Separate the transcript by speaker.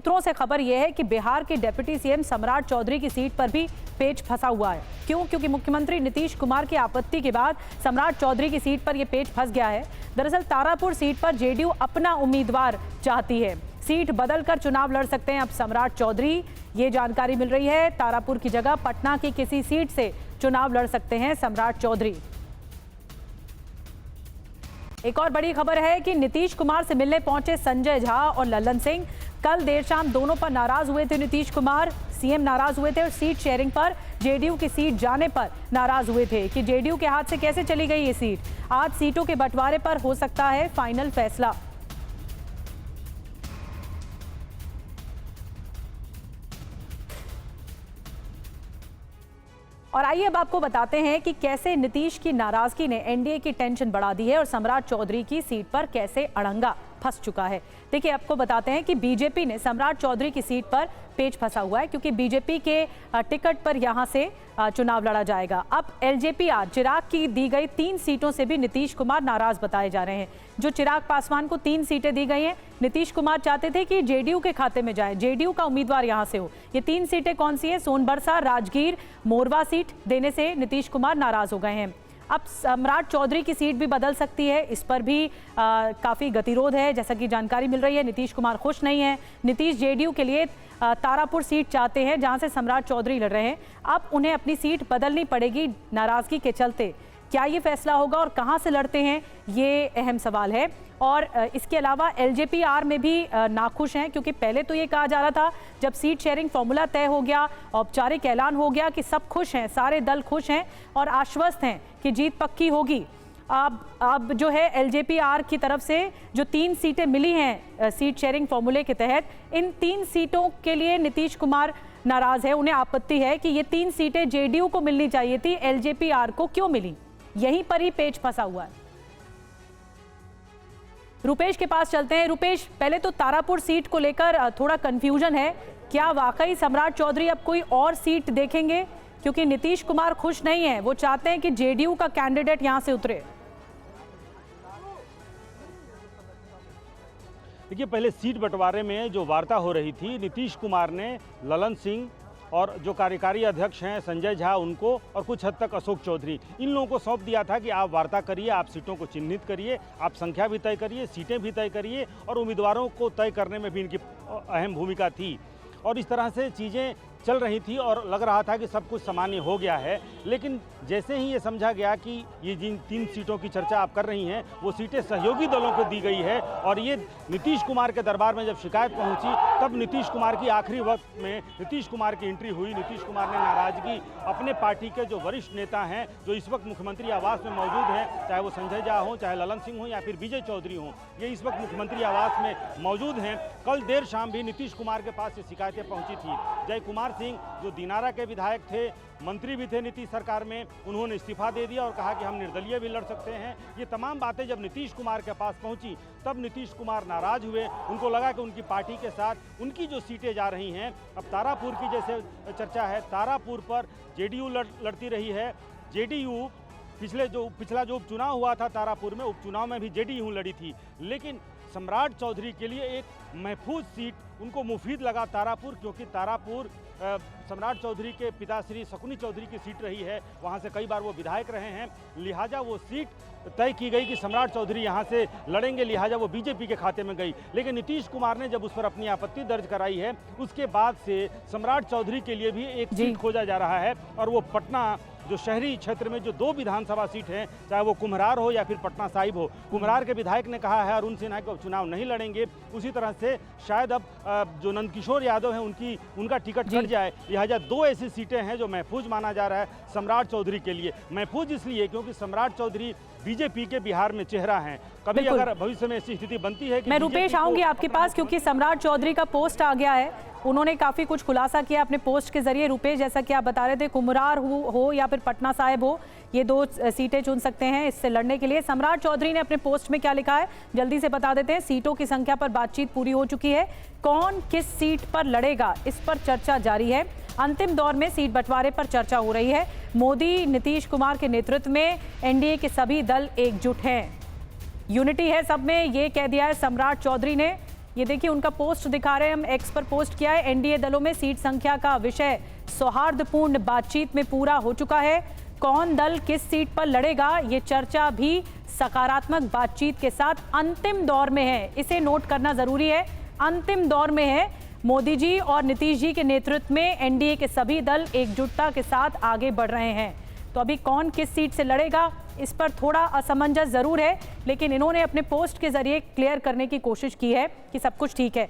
Speaker 1: सूत्रों से खबर यह है कि बिहार के डिप्टी सीएम सम्राट चौधरी की सीट पर भी पेच फंसा हुआ है। क्यों? क्योंकि मुख्यमंत्री नीतीश कुमार की आपत्ति के बाद सम्राट चौधरी की सीट पर यह पेच फंस गया है। दरअसल तारापुर सीट पर जेडीयू अपना उम्मीदवार चाहती है। सीट बदलकर चुनाव लड़ सकते हैं अब सम्राट चौधरी, ये जानकारी मिल रही है। तारापुर की जगह पटना की किसी सीट से चुनाव लड़ सकते हैं सम्राट चौधरी। एक और बड़ी खबर है कि नीतीश कुमार से मिलने पहुंचे संजय झा और ललन सिंह। कल देर शाम दोनों पर नाराज हुए थे नीतीश कुमार, सीएम नाराज हुए थे और सीट शेयरिंग पर जेडीयू की सीट जाने पर नाराज हुए थे कि जेडीयू के हाथ से कैसे चली गई ये सीट। आज सीटों के बंटवारे पर हो सकता है फाइनल फैसला। और आइए अब आपको बताते हैं कि कैसे नीतीश की नाराजगी ने एनडीए की टेंशन बढ़ा दी है और सम्राट चौधरी की सीट पर कैसे अड़ंगा फंस चुका है। देखिए, आपको बताते हैं कि बीजेपी ने सम्राट चौधरी की सीट पर पेच फंसा हुआ है क्योंकि बीजेपी के टिकट पर यहां से चुनाव लड़ा जाएगा। अब एलजेपी-आर चिराग की दी गई 3 सीटों से भी नीतीश कुमार नाराज बताए जा रहे हैं। जो चिराग पासवान को 3 सीटें दी गई हैं, नीतीश कुमार चाहते थे कि जेडीयू के खाते में जाए, जेडीयू का उम्मीदवार यहां से हो। ये 3 सीटें कौन सी है? सोनबरसा, राजगीर, मोरवा सीट देने से नीतीश कुमार नाराज हो गए हैं। अब सम्राट चौधरी की सीट भी बदल सकती है, इस पर भी काफ़ी गतिरोध है, जैसा कि जानकारी मिल रही है। नीतीश कुमार खुश नहीं है। नीतीश जेडीयू के लिए तारापुर सीट चाहते हैं जहां से सम्राट चौधरी लड़ रहे हैं। अब उन्हें अपनी सीट बदलनी पड़ेगी नाराजगी के चलते। क्या ये फैसला होगा और कहां से लड़ते हैं, ये अहम सवाल है। और इसके अलावा एलजेपी-आर में भी नाखुश हैं क्योंकि पहले तो ये कहा जा रहा था जब सीट शेयरिंग फॉर्मूला तय हो गया, औपचारिक ऐलान हो गया कि सब खुश हैं, सारे दल खुश हैं और आश्वस्त हैं कि जीत पक्की होगी। अब जो है एलजेपी-आर की तरफ से जो 3 सीटें मिली हैं सीट शेयरिंग फॉर्मूले के तहत, इन 3 सीटों के लिए नीतीश कुमार नाराज है। उन्हें आपत्ति है कि ये 3 सीटें जेडीयू को मिलनी चाहिए थी, एलजेपी-आर को क्यों मिली? यहीं पर ही पेच फंसा हुआ है। रुपेश के पास चलते हैं। रुपेश, पहले तो तारापुर सीट को लेकर थोड़ा कंफ्यूजन है। क्या वाकई सम्राट चौधरी अब कोई और सीट देखेंगे? क्योंकि नीतीश कुमार खुश नहीं है, वो चाहते हैं कि जेडीयू का कैंडिडेट यहां से उतरे।
Speaker 2: देखिए, पहले सीट बंटवारे में जो वार्ता हो रही थी, नीतीश कुमार ने ललन सिंह और जो कार्यकारी अध्यक्ष हैं संजय झा उनको और कुछ हद तक अशोक चौधरी, इन लोगों को सौंप दिया था कि आप वार्ता करिए, आप सीटों को चिन्हित करिए, आप संख्या भी तय करिए, सीटें भी तय करिए और उम्मीदवारों को तय करने में भी इनकी अहम भूमिका थी। और इस तरह से चीज़ें चल रही थी और लग रहा था कि सब कुछ सामान्य हो गया है। लेकिन जैसे ही ये समझा गया कि ये जिन 3 सीटों की चर्चा आप कर रही हैं वो सीटें सहयोगी दलों को दी गई है और ये नीतीश कुमार के दरबार में जब शिकायत पहुंची तब नीतीश कुमार की आखिरी वक्त में नीतीश कुमार की एंट्री हुई। नीतीश कुमार ने नाराजगी अपने पार्टी के जो वरिष्ठ नेता हैं, जो इस वक्त मुख्यमंत्री आवास में मौजूद हैं, चाहे वो संजय झा हों, चाहे ललन सिंह हों या फिर विजय चौधरी हों, ये इस वक्त मुख्यमंत्री आवास में मौजूद हैं। कल देर शाम भी नीतीश कुमार के पास ये शिकायतें पहुँची थी। जय कुमार सिंह जो दिनारा के विधायक थे, मंत्री भी थे नीतीश सरकार में, उन्होंने इस्तीफा दे दिया और कहा कि हम निर्दलीय भी लड़ सकते हैं। ये तमाम बातें जब नीतीश कुमार के पास पहुंची तब नीतीश कुमार नाराज हुए। उनको लगा कि उनकी पार्टी के साथ उनकी जो सीटें जा रही हैं, अब तारापुर की जैसे चर्चा है, तारापुर पर जेडीयू लड़ती रही है। जेडीयू पिछला जो उपचुनाव हुआ था तारापुर में, उपचुनाव में भी जेडीयू लड़ी थी, लेकिन सम्राट चौधरी के लिए एक महफूज सीट उनको मुफीद लगा तारापुर, क्योंकि तारापुर सम्राट चौधरी के पिता श्री शकुनी चौधरी की सीट रही है, वहाँ से कई बार वो विधायक रहे हैं। लिहाजा वो सीट तय की गई कि सम्राट चौधरी यहाँ से लड़ेंगे, लिहाजा वो बीजेपी के खाते में गई। लेकिन नीतीश कुमार ने जब उस पर अपनी आपत्ति दर्ज कराई है, उसके बाद से सम्राट चौधरी के लिए भी एक सीट खोजा जा रहा है और वो पटना जो शहरी क्षेत्र में जो 2 विधानसभा सीट हैं, चाहे वो कुम्हरार हो या फिर पटना साहिब हो, कुम्हरार के विधायक ने कहा है अरुण सिन्हा को चुनाव नहीं लड़ेंगे। उसी तरह से शायद अब जो नंदकिशोर यादव हैं उनका टिकट कट जाए। लिहाजा 2 ऐसी सीटें हैं जो महफूज माना जा रहा है सम्राट चौधरी के लिए। महफूज इसलिए क्योंकि सम्राट चौधरी बीजेपी के बिहार में चेहरा हैं। कभी अगर भविष्य में ऐसी स्थिति बनती है कि
Speaker 1: मैं रुपेश आऊंगी आपके पास, क्योंकि सम्राट चौधरी का पोस्ट आ गया है, उन्होंने काफी कुछ खुलासा किया अपने पोस्ट के जरिए। रुपेश, जैसा कि आप बता रहे थे, कुम्हरार हो या फिर पटना साहिब हो, ये 2 सीटें चुन सकते हैं इससे लड़ने के लिए। सम्राट चौधरी ने अपने पोस्ट में क्या लिखा है जल्दी से बता देते हैं। सीटों की संख्या पर बातचीत पूरी हो चुकी है, कौन किस सीट पर लड़ेगा इस पर चर्चा जारी है। अंतिम दौर में सीट बंटवारे पर चर्चा हो रही है। मोदी नीतीश कुमार के नेतृत्व में एनडीए के सभी दल एकजुट हैं, यूनिटी है सब में, ये कह दिया है सम्राट चौधरी ने ये देखिए उनका पोस्ट दिखा रहे हैं हम, एक्स पर पोस्ट किया है। एनडीए दलों में सीट संख्या का विषय सौहार्दपूर्ण बातचीत में पूरा हो चुका है। कौन दल किस सीट पर लड़ेगा, ये चर्चा भी सकारात्मक बातचीत के साथ अंतिम दौर में है। इसे नोट करना जरूरी है, अंतिम दौर में है। मोदी जी और नीतीश जी के नेतृत्व में एनडीए के सभी दल एकजुटता के साथ आगे बढ़ रहे हैं। तो अभी कौन किस सीट से लड़ेगा, इस पर थोड़ा असमंजस जरूर है, लेकिन इन्होंने अपने पोस्ट के जरिए क्लियर करने की कोशिश की है कि सब कुछ ठीक है।